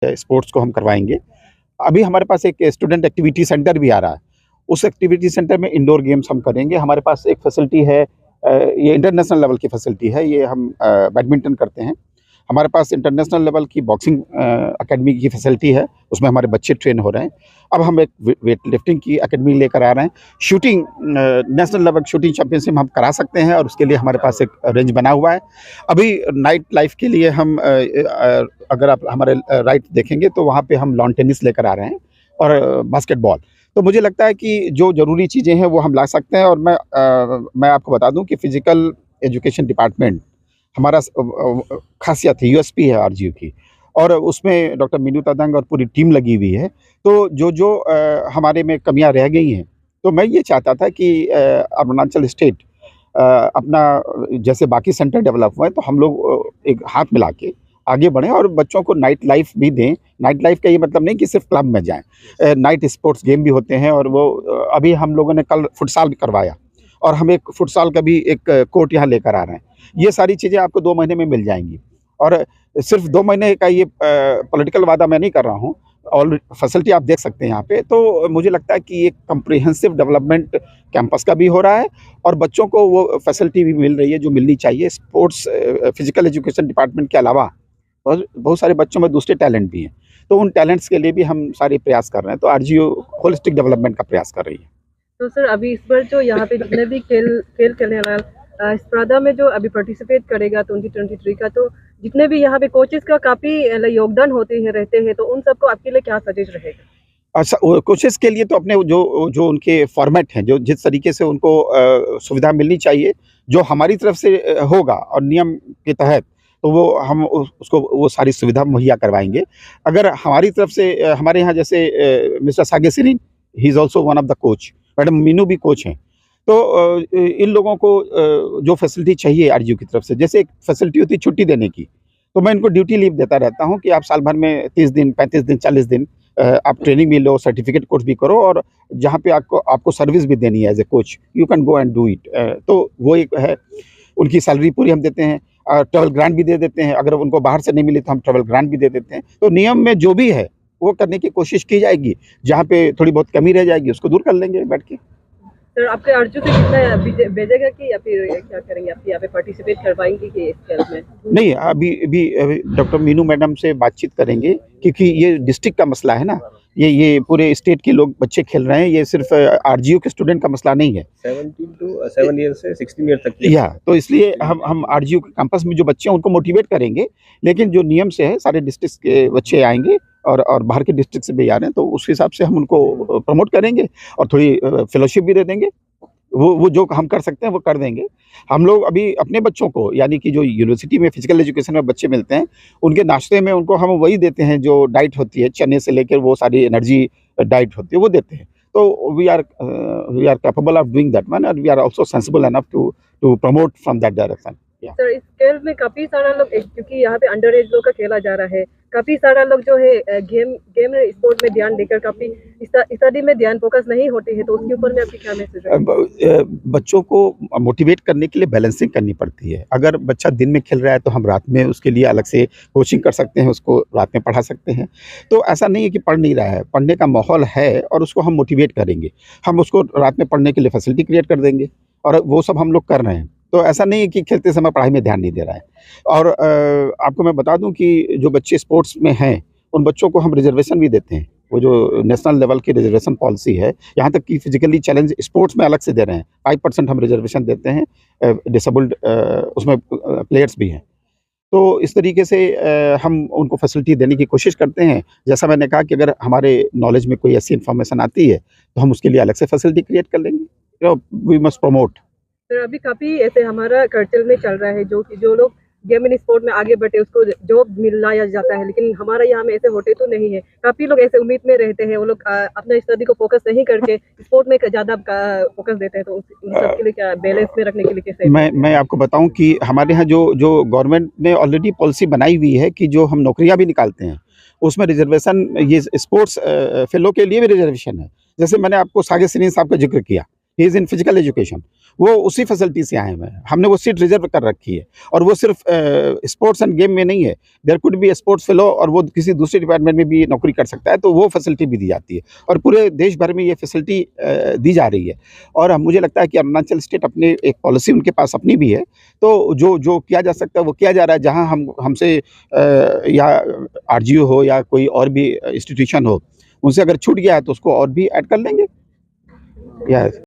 Sports को हम करवाएंगे। अभी हमारे पास एक स्टूडेंट एक्टिविटी सेंटर भी आ रहा है। उस एक्टिविटी सेंटर में इंडोर गेम्स हम करेंगे। हमारे पास एक फैसिलिटी है, ये इंटरनेशनल लेवल की फैसिलिटी है। ये हम बैडमिंटन करते हैं। हमारे पास इंटरनेशनल लेवल की बॉक्सिंग एकेडमी की फैसिलिटी है, उसमें हमारे बच्चे ट्रेन हो रहे हैं। अब हम एक वेट लिफ्टिंग की एकेडमी लेकर आ रहे हैं। Shooting national level shooting championship हम करा सकते हैं और उसके लिए हमारे पास एक रेंज बना हुआ है। अभी नाइट लाइफ के लिए हम अगर आप हमारे राइट देखेंगे तो वहाँ पे हम लॉन टेनिस लेकर आ रहे हैं और बास्केटबॉल। तो मुझे लगता है कि जो ज़रूरी चीज़ें हैं वो हम ला सकते हैं। और मैं आपको बता दूं कि फिजिकल एजुकेशन डिपार्टमेंट हमारा खासियत है, यूएसपी है आरजीयू की, और उसमें डॉक्टर मीनू तदंग और पूरी टीम लगी हुई है। तो जो हमारे में कमियां रह गई हैं, तो मैं ये चाहता था कि अरुणाचल स्टेट अपना जैसे बाकी सेंटर डेवलप हुआ है, तो हम लोग एक हाथ मिला के आगे बढ़ें और बच्चों को नाइट लाइफ भी दें। नाइट लाइफ का ये मतलब नहीं कि सिर्फ क्लब में जाएं, नाइट स्पोर्ट्स गेम भी होते हैं। और वो अभी हम लोगों ने कल फुटसाल भी करवाया और हम एक फुटसाल का भी एक कोर्ट यहाँ लेकर आ रहे हैं। ये सारी चीज़ें आपको 2 महीने में मिल जाएंगी। और सिर्फ 2 महीने का ये पॉलिटिकल वादा मैं नहीं कर रहा हूँ, और फैसिलिटी आप देख सकते हैं यहाँ पे। तो मुझे लगता है कि एक कम्प्रिहेंसिव डेवलपमेंट कैंपस का भी हो रहा है और बच्चों को वो फैसिलिटी भी मिल रही है जो मिलनी चाहिए। स्पोर्ट्स फिजिकल एजुकेशन डिपार्टमेंट के अलावा बहुत सारे बच्चों में दूसरे टैलेंट भी हैं, तो उन टैलेंट्स के लिए भी हम सारे प्रयास कर रहे हैं। तो आरजीयू होलिस्टिक डेवलपमेंट का प्रयास कर रही है। तो सर अभी इस बार जो यहाँ पे जितने भी खेल खेलने वाला स्पर्धा में जो अभी पार्टिसिपेट करेगा 2023 का, तो जितने भी यहाँ पे कोचेस का काफी योगदान रहते हैं, तो उन सबको आपके लिए क्या सजेस्ट रहेगा? अच्छा, कोचेस के लिए तो अपने जो उनके फॉर्मेट हैं, जो जिस तरीके से उनको सुविधा मिलनी चाहिए, जो हमारी तरफ से होगा और नियम के तहत, तो वो हम उसको वो सारी सुविधा मुहैया करवाएंगे। अगर हमारी तरफ से हमारे यहाँ जैसे मिस्टर सागे सिरीन, he is also one of the coach, madam Meenu भी कोच हैं। तो इन लोगों को जो फैसिलिटी चाहिए आरजीयू की तरफ से, जैसे एक फैसिलिटी होती है छुट्टी देने की, तो मैं इनको ड्यूटी लीव देता रहता हूँ कि आप साल भर में 30 दिन, 35 दिन, 40 दिन आप ट्रेनिंग भी लो, सर्टिफिकेट कोर्स भी करो, और जहाँ पे आपको सर्विस भी देनी है as a coach, you can go and do it. तो वो एक है। उनकी सैलरी पूरी हम देते हैं, ट्रैवल ग्रांट भी दे देते हैं। अगर उनको बाहर से नहीं मिली तो हम ट्रैवल ग्रांट भी दे देते हैं। तो नियम में जो भी है वो करने की कोशिश की जाएगी। जहाँ पे थोड़ी बहुत कमी रह जाएगी उसको दूर कर लेंगे बैठ के। सर आपके आरजू से कितना भेजेगा कि या फिर क्या करेंगे, आप यहाँ पे पार्टिसिपेट करवाएंगे कि इस खेल में? नहीं, अभी डॉक्टर मीनू मैडम से बातचीत करेंगे, क्योंकि ये डिस्ट्रिक्ट का मसला है ना। ये पूरे स्टेट के लोग बच्चे खेल रहे हैं, ये सिर्फ आरजीयू के स्टूडेंट का मसला नहीं है। 7 ईयर से 16 ईयर तक या तो इसलिए हम आरजीयू के कैंपस में जो बच्चे हैं उनको मोटिवेट करेंगे, लेकिन जो नियम से है सारे डिस्ट्रिक्ट के बच्चे आएंगे और बाहर के डिस्ट्रिक्ट से भी आ रहे हैं, तो उस हिसाब से हम उनको प्रमोट करेंगे और थोड़ी फेलोशिप भी दे देंगे। वो जो हम कर सकते हैं वो कर देंगे। हम लोग अभी अपने बच्चों को, यानी कि जो यूनिवर्सिटी में फिजिकल एजुकेशन में बच्चे मिलते हैं, उनके नाश्ते में उनको हम वही देते हैं जो डाइट होती है, चने से लेकर वो सारी एनर्जी डाइट होती है वो देते हैं। तो we are capable of doing that one, and we are also sensible enough to promote from that direction. Sir इस खेल में काफी सारा लोग, क्योंकि यहाँ पे अंडर एज लोग का खेला जा रहा है, काफी सारा लोग जो है गेम स्पोर्ट में ध्यान देकर काफी स्टडी में ध्यान फोकस नहीं होते हैं, तो उसके ऊपर में आपकी क्या मैसेज है? बच्चों को मोटिवेट करने के लिए बैलेंसिंग करनी पड़ती है। अगर बच्चा दिन में खेल रहा है तो हम रात में उसके लिए अलग से कोचिंग कर सकते हैं, उसको रात में पढ़ा सकते हैं। तो ऐसा नहीं है कि पढ़ नहीं रहा है, पढ़ने का माहौल है और उसको हम मोटिवेट करेंगे। हम उसको रात में पढ़ने के लिए फैसिलिटी क्रिएट कर देंगे, और वो सब हम लोग कर रहे हैं। तो ऐसा नहीं है कि खेलते समय पढ़ाई में ध्यान नहीं दे रहा है। और आपको मैं बता दूं कि जो बच्चे स्पोर्ट्स में हैं उन बच्चों को हम रिजर्वेशन भी देते हैं। वो जो नेशनल लेवल की रिजर्वेशन पॉलिसी है, यहाँ तक कि फिजिकली चैलेंज स्पोर्ट्स में अलग से दे रहे हैं। 5% हम रिजर्वेशन देते हैं डिसेबल्ड, उसमें प्लेयर्स भी हैं। तो इस तरीके से हम उनको फैसिलिटी देने की कोशिश करते हैं। जैसा मैंने कहा कि अगर हमारे नॉलेज में कोई ऐसी इन्फॉर्मेशन आती है तो हम उसके लिए अलग से फैसिलिटी क्रिएट कर लेंगे। We must promote. सर अभी काफी ऐसे हमारा कल्चर में चल रहा है जो लोग गेम इन स्पोर्ट में आगे बढ़े उसको जॉब मिलना जाता है, लेकिन हमारे यहाँ में ऐसे होते तो नहीं है। काफी लोग ऐसे उम्मीद में रहते हैं, वो लोग अपना स्टडी को फोकस नहीं करके स्पोर्ट में ज्यादा फोकस देते हैं। तो उन सब के लिए क्या बैलेंस में रखने के लिए कैसे? मैं आपको बताऊं कि हमारे यहाँ जो गवर्नमेंट ने ऑलरेडी पॉलिसी बनाई हुई है कि जो हम नौकरियां भी निकालते हैं उसमें रिजर्वेशन, ये स्पोर्ट्स फेलो के लिए भी रिजर्वेशन है। जैसे मैंने आपको सागे सिरीन साहब का जिक्र किया, he is in physical education, वो उसी फैसिलिटी से आए हुए हैं। हमने वो सीट रिजर्व कर रखी है और वो सिर्फ स्पोर्ट्स एंड गेम में नहीं है, there could be sports fellow और वो किसी दूसरे डिपार्टमेंट में भी नौकरी कर सकता है, तो वो फैसिलिटी भी दी जाती है और पूरे देश भर में ये फैसिलिटी दी जा रही है। और मुझे लगता है कि अरुणाचल स्टेट अपने एक पॉलिसी उनके पास अपनी भी है, तो जो किया जा सकता है वो किया जा रहा है। जहाँ हमसे या आरजीयू हो या कोई और भी इंस्टीट्यूशन हो, उनसे अगर छूट गया है तो उसको और भी ऐड कर लेंगे। या